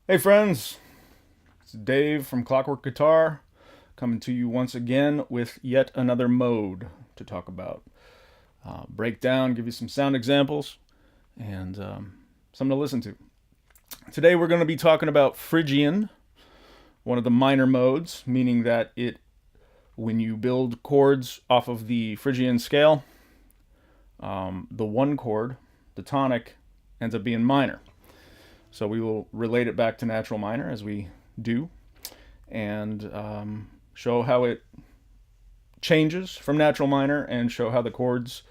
Hey friends, it's Dave from Clockwork Guitar coming to you once again with yet another mode to talk about. Break down, give you some sound examples, and something to listen to. Today we're going to be talking about Phrygian, one of the minor modes, meaning that when you build chords off of the Phrygian scale, the one chord, the tonic, ends up being minor. So we will relate it back to natural minor as we do, and show how it changes from natural minor, and show how the chords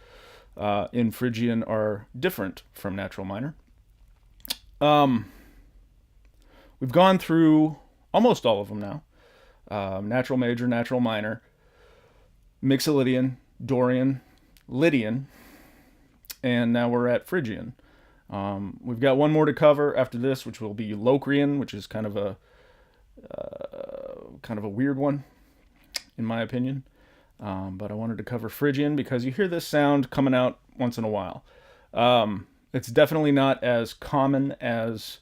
in Phrygian are different from natural minor. We've gone through almost all of them now. Natural major, natural minor, Mixolydian, Dorian, Lydian, and now we're at Phrygian. We've got one more to cover after this, which will be Locrian, which is kind of a weird one, in my opinion. But I wanted to cover Phrygian because you hear this sound coming out once in a while. It's definitely not as common as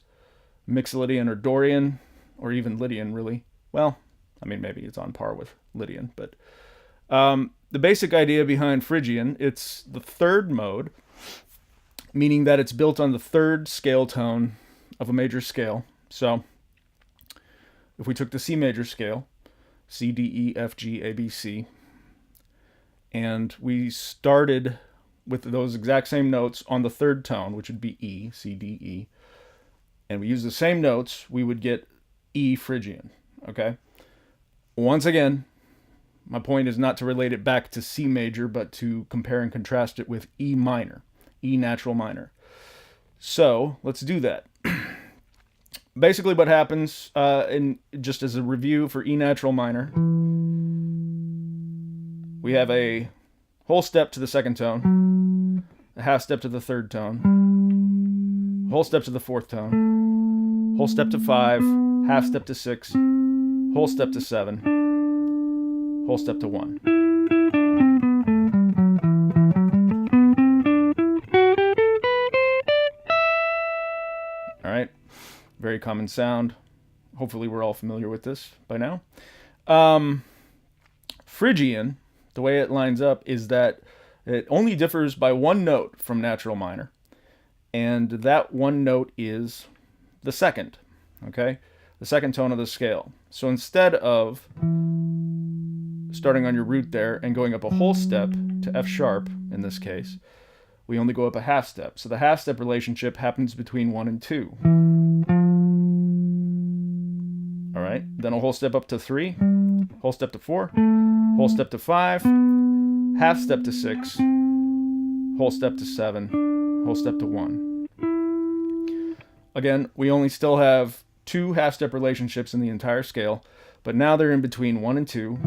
Mixolydian or Dorian, or even Lydian, really. Well, I mean, maybe it's on par with Lydian, but the basic idea behind Phrygian, it's the third mode, meaning that it's built on the third scale tone of a major scale. So if we took the C major scale, C, D, E, F, G, A, B, C, and we started with those exact same notes on the third tone, which would be E, C, D, E, and we use the same notes, we would get E Phrygian, okay? Once again, my point is not to relate it back to C major, but to compare and contrast it with E minor. E natural minor. So let's do that. Basically what happens, just as a review for E natural minor, we have a whole step to the second tone, a half step to the third tone, whole step to the fourth tone, whole step to 5, half step to 6, whole step to 7, whole step to 1. All right, very common sound. Hopefully we're all familiar with this by now. Phrygian, the way it lines up is that it only differs by one note from natural minor, and that one note is the second, okay? The second tone of the scale. So instead of starting on your root there and going up a whole step to F sharp, in this case, we only go up a half step. So the half step relationship happens between 1 and 2. All right, then a whole step up to 3, whole step to 4, whole step to 5, half step to 6, whole step to 7, whole step to 1. Again, we only still have 2 half step relationships in the entire scale, but now they're in between 1 and 2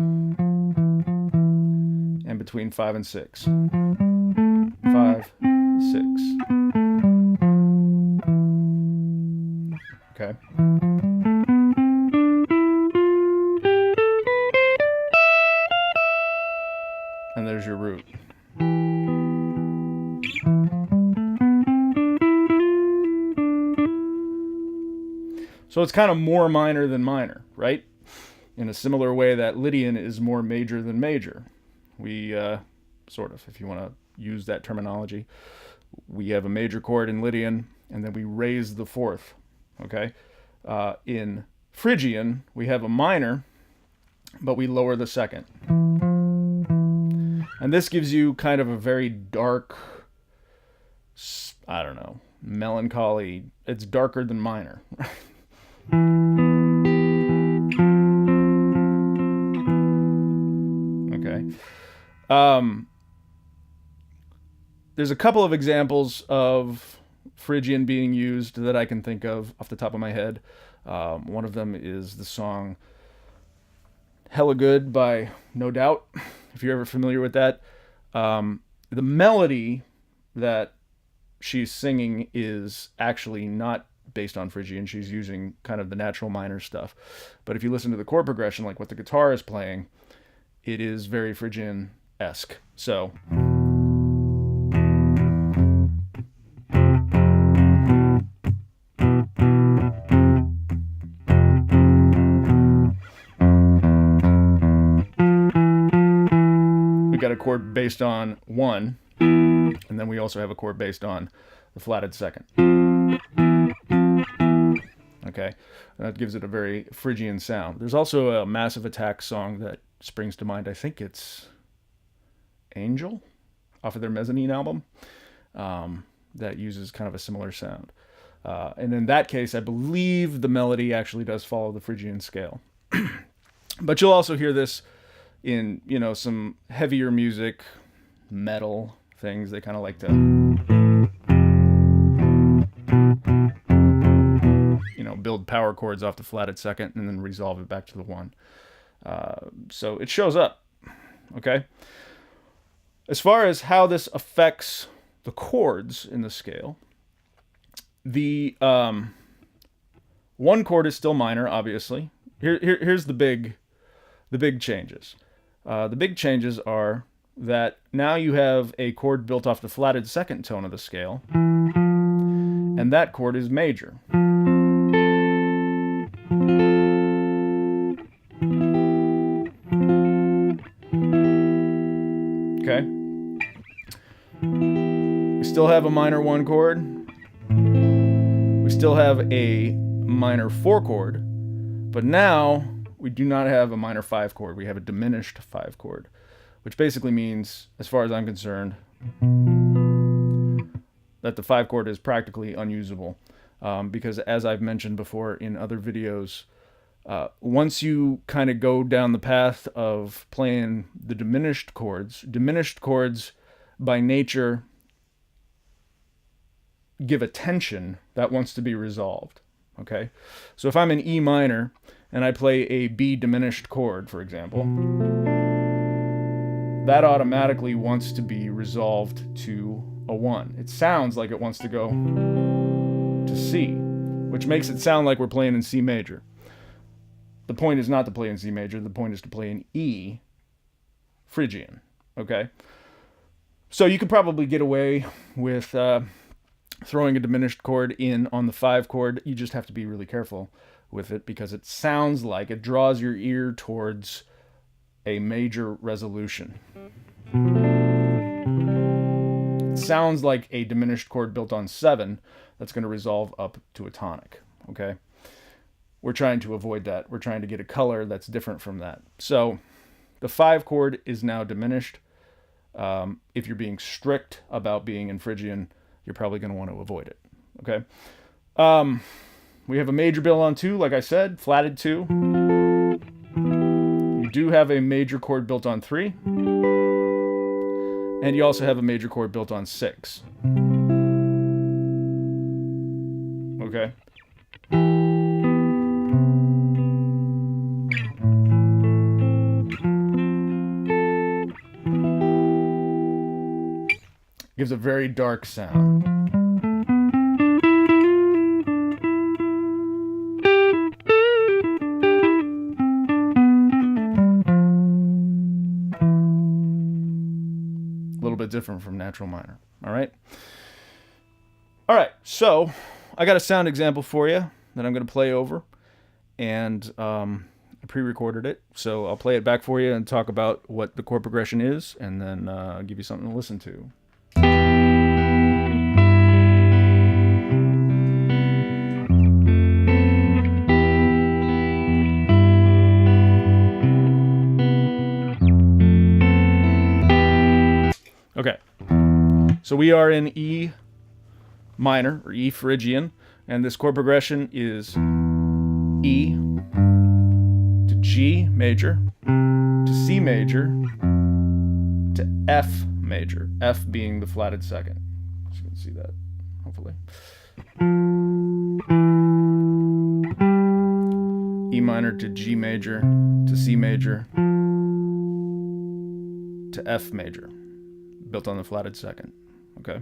and between 5 and 6. 5, 6. Okay. And there's your root. So it's kind of more minor than minor, right? In a similar way that Lydian is more major than major. We, sort of, if you want to use that terminology, we have a major chord in Lydian, and then we raise the fourth, okay? In Phrygian, we have a minor, but we lower the second. And this gives you kind of a very dark, I don't know, melancholy. It's darker than minor. Okay. There's a couple of examples of Phrygian being used that I can think of off the top of my head. One of them is the song Hella Good by No Doubt, if you're ever familiar with that. The melody that she's singing is actually not based on Phrygian. She's using kind of the natural minor stuff. But if you listen to the chord progression, like what the guitar is playing, it is very Phrygian-esque. So a chord based on 1, and then we also have a chord based on the flatted second. Okay, that gives it a very Phrygian sound. There's also a Massive Attack song that springs to mind. I think it's Angel off of their Mezzanine album, that uses kind of a similar sound. And in that case, I believe the melody actually does follow the Phrygian scale. But you'll also hear this in, you know, some heavier music, metal things. They kind of like to, you know, build power chords off the flatted second and then resolve it back to the 1. So it shows up, okay? As far as how this affects the chords in the scale, the 1 chord is still minor, obviously. Here's the big changes. The big changes are that now you have a chord built off the flatted second tone of the scale, and that chord is major. Okay. We still have a minor 1 chord. We still have a minor 4 chord, but now we do not have a minor 5 chord. We have a diminished 5 chord, which basically means, as far as I'm concerned, that the 5 chord is practically unusable, because as I've mentioned before in other videos, once you kind of go down the path of playing the diminished chords by nature give a tension that wants to be resolved, okay? So if I'm in E minor and I play a B diminished chord, for example, that automatically wants to be resolved to a 1. It sounds like it wants to go to C, which makes it sound like we're playing in C major. The point is not to play in C major. The point is to play in E Phrygian, okay? So you could probably get away with throwing a diminished chord in on the 5 chord. You just have to be really careful with it because it sounds like it draws your ear towards a major resolution. It sounds like a diminished chord built on 7 that's going to resolve up to a tonic, okay? We're trying to avoid that. We're trying to get a color that's different from that. So the 5 chord is now diminished. If you're being strict about being in Phrygian, you're probably going to want to avoid it, okay? We have a major bill on 2, like I said, flatted 2. You do have a major chord built on 3. And you also have a major chord built on 6. Okay? Gives a very dark sound. A little bit different from natural minor. All right? All right, so I got a sound example for you that I'm going to play over, and I pre-recorded it, so I'll play it back for you and talk about what the chord progression is, and then give you something to listen to. Okay, so we are in E minor, or E Phrygian, and this chord progression is E to G major, to C major, to F major, F being the flatted second. So you can see that, hopefully. E minor to G major, to C major, to F major, built on the flatted second, okay?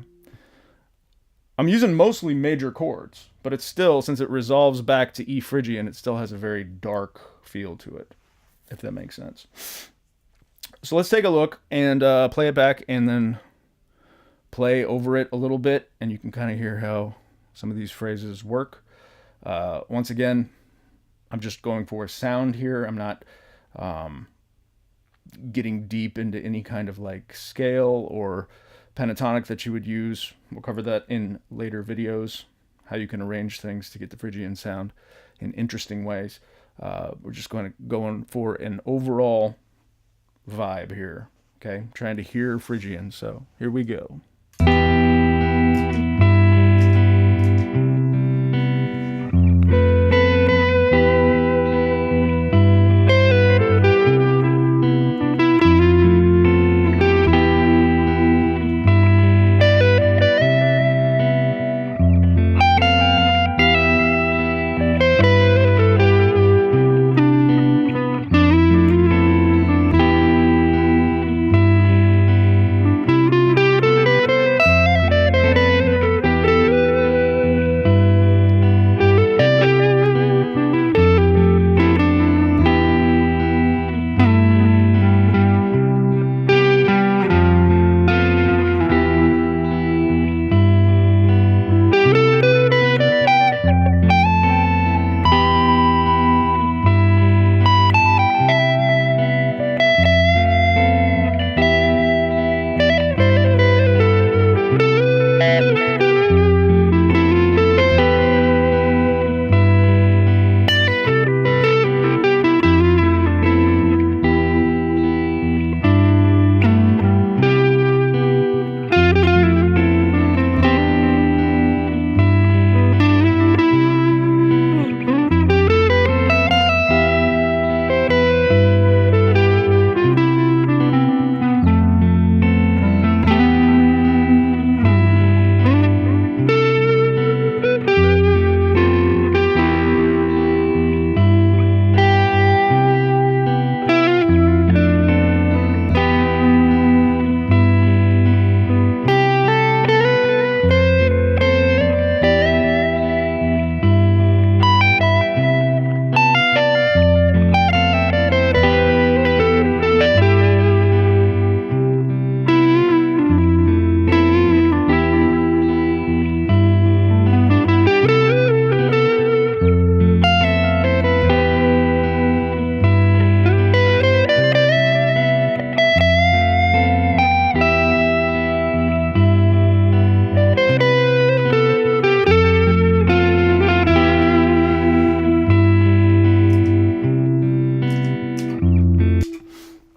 I'm using mostly major chords, but it's still, since it resolves back to E Phrygian, it still has a very dark feel to it, if that makes sense. So let's take a look and play it back and then play over it a little bit, and you can kind of hear how some of these phrases work. Once again, I'm just going for sound here. I'm not getting deep into any kind of like scale or pentatonic that you would use. We'll cover that in later videos, how you can arrange things to get the Phrygian sound in interesting ways. We're just going for an overall vibe here, okay? Trying to hear Phrygian, so here we go.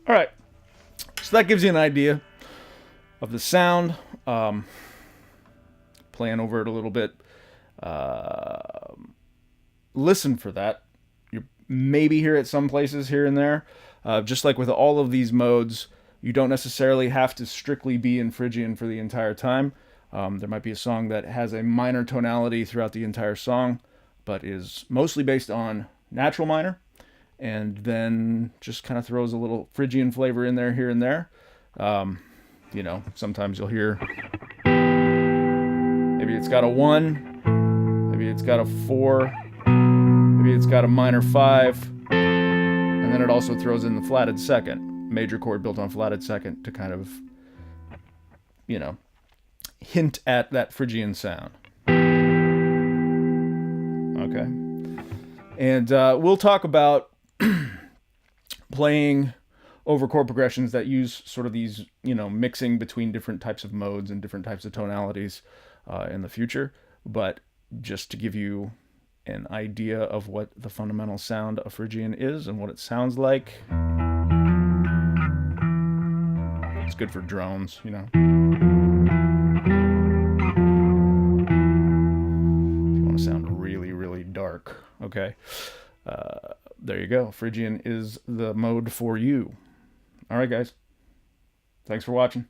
All right, so that gives you an idea of the sound. Playing over it a little bit. Listen for that. You maybe hear it some places here and there. Just like with all of these modes, you don't necessarily have to strictly be in Phrygian for the entire time. There might be a song that has a minor tonality throughout the entire song, but is mostly based on natural minor, and then just kind of throws a little Phrygian flavor in there here and there. You know, sometimes you'll hear maybe it's got a 1, maybe it's got a 4, maybe it's got a minor 5, and then it also throws in the flatted second, major chord built on flatted second to kind of, you know, hint at that Phrygian sound. Okay. And we'll talk about playing over chord progressions that use sort of these, you know, mixing between different types of modes and different types of tonalities in the future. But just to give you an idea of what the fundamental sound of Phrygian is and what it sounds like. It's good for drones, you know. If you want to sound really, really dark. Okay. There you go. Phrygian is the mode for you. All right, guys. Thanks for watching.